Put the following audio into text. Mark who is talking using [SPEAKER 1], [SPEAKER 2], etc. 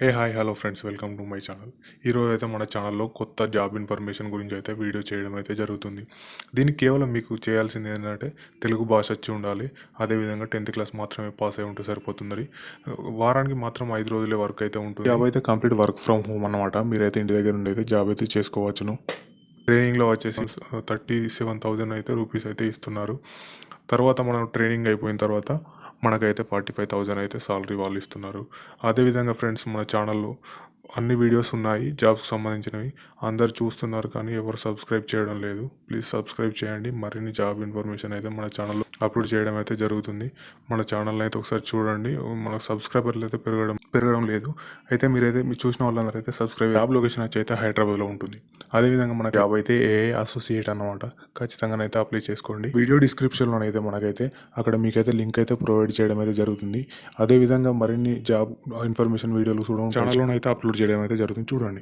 [SPEAKER 1] Hi hello friends, welcome to my channel. ఈరోజు అయితే మన ఛానల్లో కొత్త జాబ్ ఇన్ఫర్మేషన్ గురించి అయితే వీడియో చేయడం అయితే జరుగుతుంది. దీనికి కేవలం మీకు చేయాల్సింది ఏంటంటే తెలుగు భాష వచ్చి ఉండాలి. అదేవిధంగా 10th క్లాస్ మాత్రమే పాస్ అయి ఉంటే సరిపోతుంది. వారానికి మాత్రం 5 రోజులే వర్క్ అయితే ఉంటుంది. జాబ్ అయితే కంప్లీట్ వర్క్ ఫ్రమ్ హోమ్ అనమాట. మీరైతే ఇంటి దగ్గర నుండి అయితే జాబ్ అయితే చేసుకోవచ్చును. ట్రైనింగ్లో వచ్చేసి 37,000 అయితే రూపీస్ అయితే ఇస్తున్నారు. తర్వాత మనం ట్రైనింగ్ అయిపోయిన తర్వాత మనకైతే 45,000 అయితే సాలరీ వాళ్ళు ఇస్తున్నారు. అదేవిధంగా ఫ్రెండ్స్, మన ఛానల్లో అన్ని వీడియోస్ ఉన్నాయి జాబ్స్కి సంబంధించినవి. అందరు చూస్తున్నారు కానీ ఎవరు సబ్స్క్రైబ్ చేయడం లేదు. ప్లీజ్ సబ్స్క్రైబ్ చేయండి. మరిన్ని జాబ్ ఇన్ఫర్మేషన్ అయితే మన ఛానల్లో అప్లోడ్ చేయడం అయితే జరుగుతుంది. మన ఛానల్ని అయితే ఒకసారి చూడండి. మనకు సబ్స్క్రైబర్లు అయితే పెరగడం లేదు. అయితే మీరైతే మీరు చూసిన వాళ్ళందరూ అయితే సబ్స్క్రైబ్. జాబ్ లొకేషన్ అయితే హైదరాబాద్లో ఉంటుంది. అదేవిధంగా మనకి జాబ్ అయితే అసోసియేట్ అన్నమాట. ఖచ్చితంగా అయితే అప్లై చేసుకోండి. వీడియో డిస్క్రిప్షన్లోనైతే మనకైతే అక్కడ మీకైతే లింక్ అయితే ప్రొవైడ్ చేయడం అయితే జరుగుతుంది. అదేవిధంగా మరిన్ని జాబ్ ఇన్ఫర్మేషన్ వీడియోలు చూడడం ఛానల్లోనైతే అప్లోడ్ చేయడం అయితే జరుగుతుంది. చూడండి.